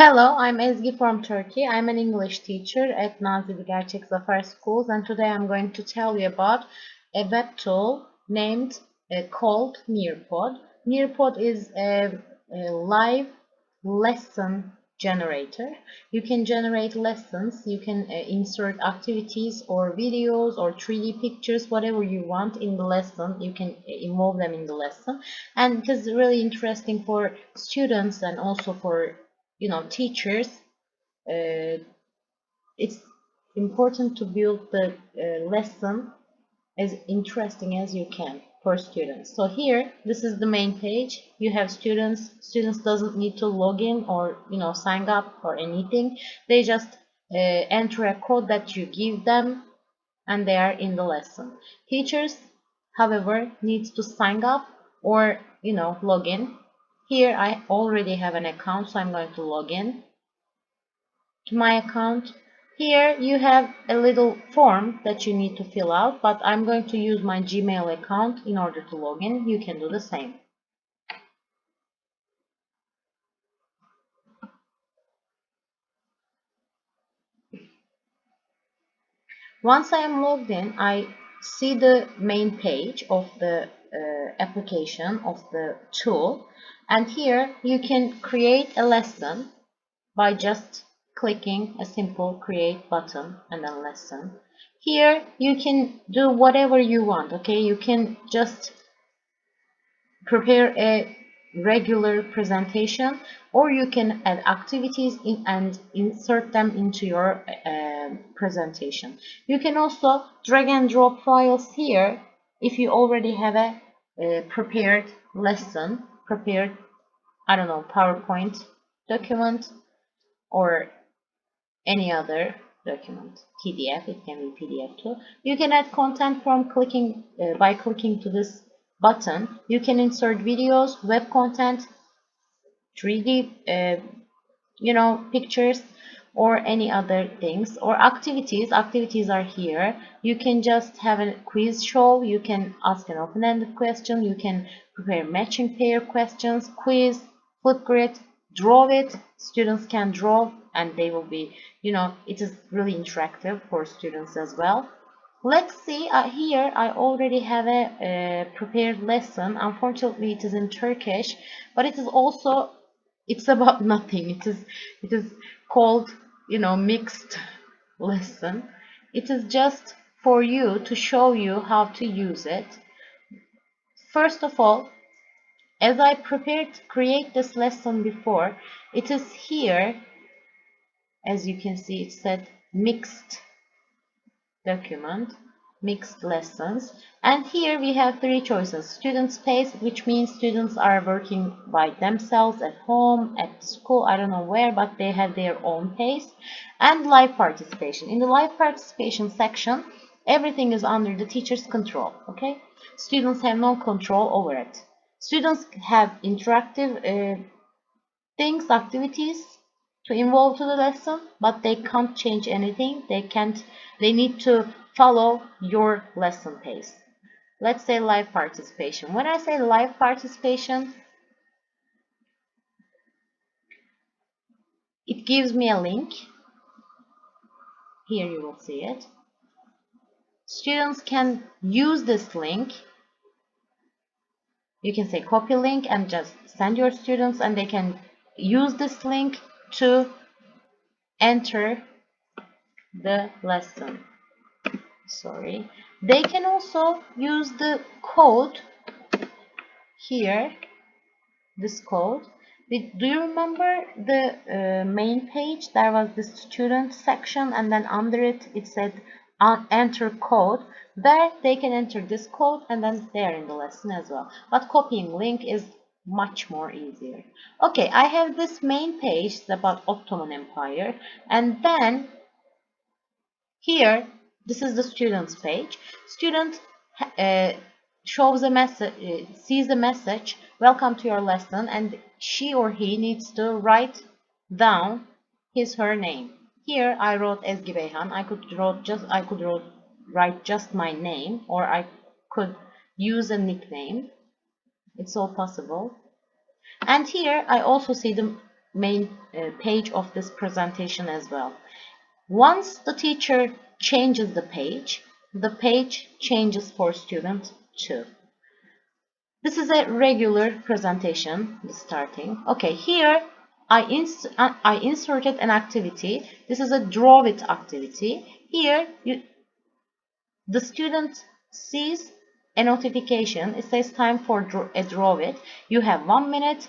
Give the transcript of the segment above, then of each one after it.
Hello, I'm Ezgi from Turkey. I'm an English teacher at Nazilli Gerçek Zafer schools, and today I'm going to tell you about a web tool named called Nearpod. Nearpod is a live lesson generator. You can generate lessons, you can insert activities or videos or 3D pictures, whatever you want in the lesson. You can involve them in the lesson, and it is really interesting for students and also for teachers. It's important to build the lesson as interesting as you can for students. So here, this is the main page. You have students doesn't need to log in or sign up or anything. They just enter a code that you give them and they are in the lesson. Teachers, however, needs to sign up or log in. Here I already have an account, so I'm going to log in to my account. Here you have a little form that you need to fill out, but I'm going to use my Gmail account in order to log in. You can do the same. Once I am logged in, I see the main page of the application of the tool, and here you can create a lesson by just clicking a simple create button and then lesson. Here you can do whatever you want, okay? You can just prepare a regular presentation, or you can add activities in and insert them into your presentation. You can also drag and drop files here if you already have a prepared lesson, prepared, I don't know, PowerPoint document or any other document. PDF, it can be PDF too. You can add content from clicking by clicking to this button. You can insert videos, web content, 3D pictures, or any other things, or activities are here. You can just have a quiz show, you can ask an open-ended question, you can prepare matching pair questions, quiz, Flipgrid, draw it. Students can draw and they will be, it is really interactive for students as well. Let's see, here I already have a prepared lesson. Unfortunately it is in Turkish, but it is also, it's about nothing. It is called, mixed lesson. It is just for you to show you how to use it. First of all, as I prepared to create this lesson before, it is here, as you can see, it said mixed document, mixed lessons, and here we have three choices: student space, which means students are working by themselves at home, at school, I don't know where, but they have their own pace, and live participation. In the live participation section, everything is under the teacher's control. Okay, students have no control over it. Students have interactive things, activities to involve to the lesson, but they can't change anything. They need to follow your lesson pace. Let's say live participation. When I say live participation, it gives me a link. Here you will see it. Students can use this link. You can say copy link and just send your students, and they can use this link to enter the lesson. Sorry. They can also use the code here, this code. Do you remember the main page? There was this student section, and then under it, it said enter code. There they can enter this code, and then they are in the lesson as well. But copying link is much more easier. Okay, I have this main page about Ottoman Empire, and then here, this is the students page. Student shows a message, sees the message, welcome to your lesson, and she or he needs to write down her name. Here I wrote Ezgi Beyhan. I could write just my name, or I could use a nickname. It's all possible. And here I also see the main page of this presentation as well. Once the teacher changes the page changes for student too. This is a regular presentation, the starting. Okay, here I inserted an activity. This is a draw it activity. Here the student sees a notification. It says time for a draw it. You have 1 minute,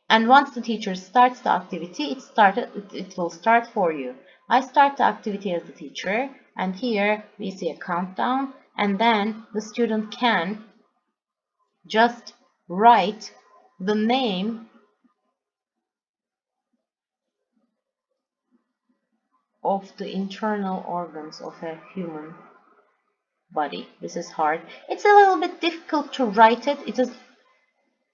and once the teacher starts the activity, it will start for you. I start the activity as the teacher, and here we see a countdown, and then the student can just write the name of the internal organs of a human body. This is hard. It's a little bit difficult to write it. It is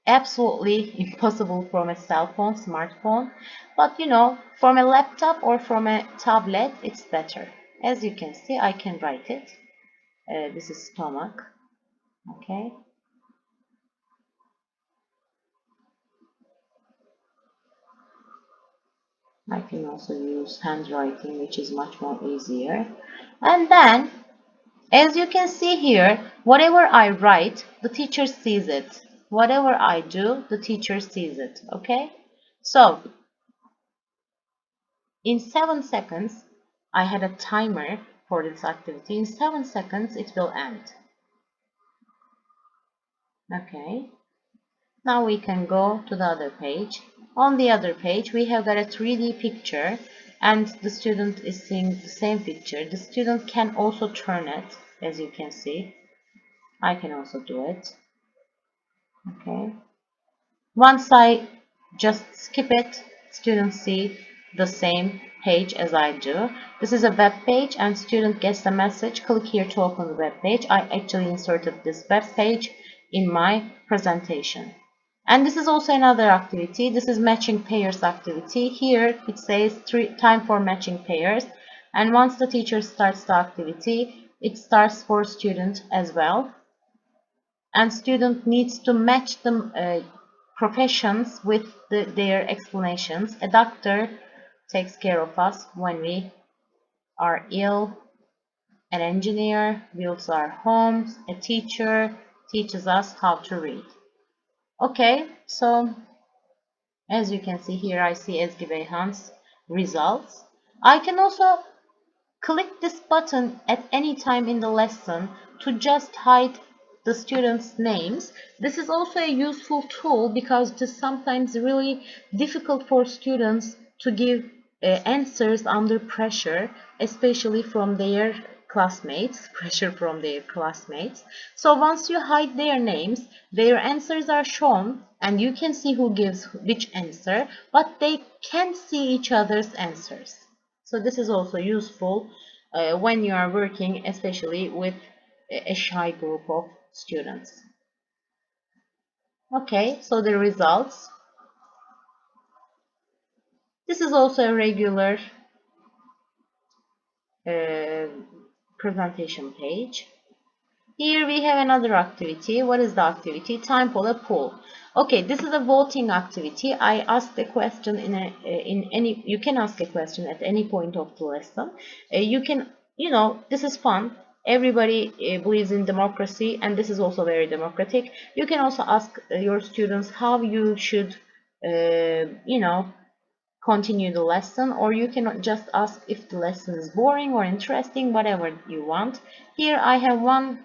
absolutely impossible from a cell phone, smartphone. But you know, from a laptop or from a tablet, it's better. As you can see, I can write it. This is stomach. Okay. I can also use handwriting, which is much more easier. And then, as you can see here, whatever I write, the teacher sees it. Whatever I do, the teacher sees it. Okay? So, in 7 seconds, I had a timer for this activity. In 7 seconds, it will end. Okay? Now we can go to the other page. On the other page, we have got a 3D picture, and the student is seeing the same picture. The student can also turn it, as you can see. I can also do it. Okay. Once I just skip it, students see the same page as I do. This is a web page, and student gets the message. Click here to open the web page. I actually inserted this web page in my presentation. And this is also another activity. This is matching pairs activity. Here it says time for matching pairs. And once the teacher starts the activity, it starts for student as well. And student needs to match the professions with their explanations. A doctor takes care of us when we are ill. An engineer builds our homes. A teacher teaches us how to read. Okay, so as you can see here, I see Ezgi Beyhan's results. I can also click this button at any time in the lesson to just hide the students' names. This is also a useful tool because it is sometimes really difficult for students to give answers under pressure, especially from their classmates, pressure from their classmates. So once you hide their names, their answers are shown and you can see who gives which answer, but they can't see each other's answers. So this is also useful when you are working, especially with a shy group of students. Okay, so the results. This is also a regular presentation page. Here we have another activity. What is the activity? Time for a poll. Okay, this is a voting activity. I asked a question you can ask a question at any point of the lesson. You can, this is fun. Everybody believes in democracy, and this is also very democratic. You can also ask your students how you should, continue the lesson, or you can just ask if the lesson is boring or interesting, whatever you want. Here I have one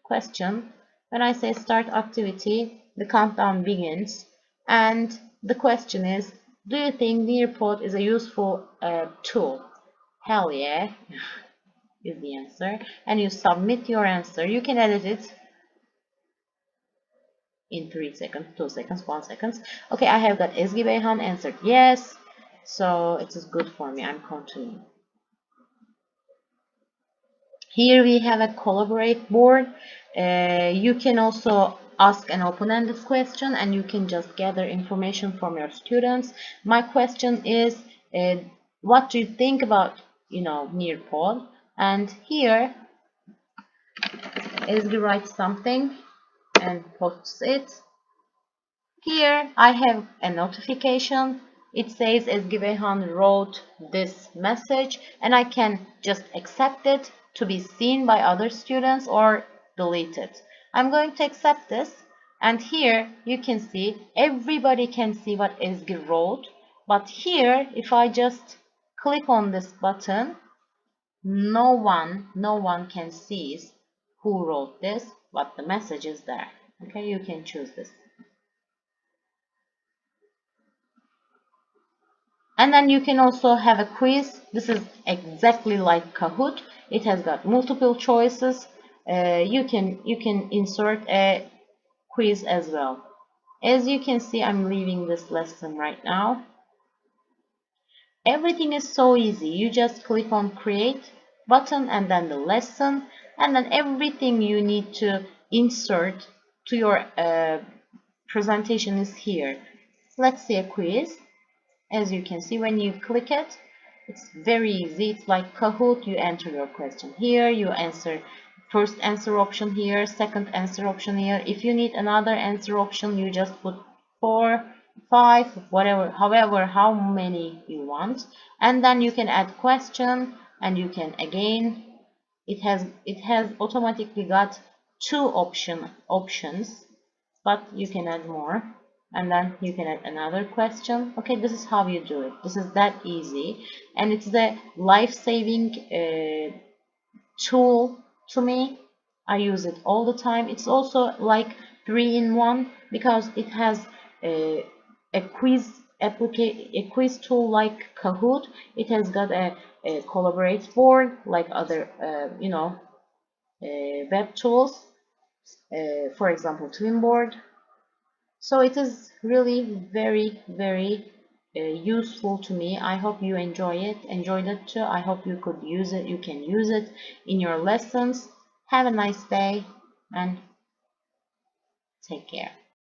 question. When I say start activity, the countdown begins, and the question is, do you think Nearpod is a useful tool? Hell yeah is the answer, and you submit your answer. You can edit it in 3 seconds, 2 seconds, 1 second. Okay, I have got Ezgi Beyhan answered yes, so it is good for me. I'm continuing. Here we have a collaborate board. You can also ask an open-ended question, and you can just gather information from your students. My question is, what do you think about, Nearpod? And here, Ezgi writes something and posts it. Here I have a notification It says Ezgi Beyhan wrote this message, and I can just accept it to be seen by other students or delete it. I'm going to accept this, and here you can see everybody can see what Ezgi wrote. But here, if I just click on this button, no one can see who wrote this, but the message is there. Okay, you can choose this. And then you can also have a quiz. This is exactly like Kahoot. It has got multiple choices. You can insert a quiz as well. As you can see, I'm leaving this lesson right now. Everything is so easy. You just click on create button and then the lesson, and then everything you need to insert to your presentation is here. Let's see a quiz. As you can see, when you click it, it's very easy. It's like Kahoot. You enter your question here, you answer first answer option here, second answer option here. If you need another answer option, you just put 4, 5, whatever, however, how many you want, and then you can add question, and you can again, it has automatically got 2 options, but you can add more, and then you can add another question. Okay, this is how you do it. This is that easy, and it's the life-saving tool to me. I use it all the time. It's also like 3-in-1 because it has a quiz tool like Kahoot. It has got a collaborate board like other web tools, for example Twinboard. So it is really very useful to me. I hope you enjoyed it too. I hope you could use it, you can use it in your lessons. Have a nice day and take care.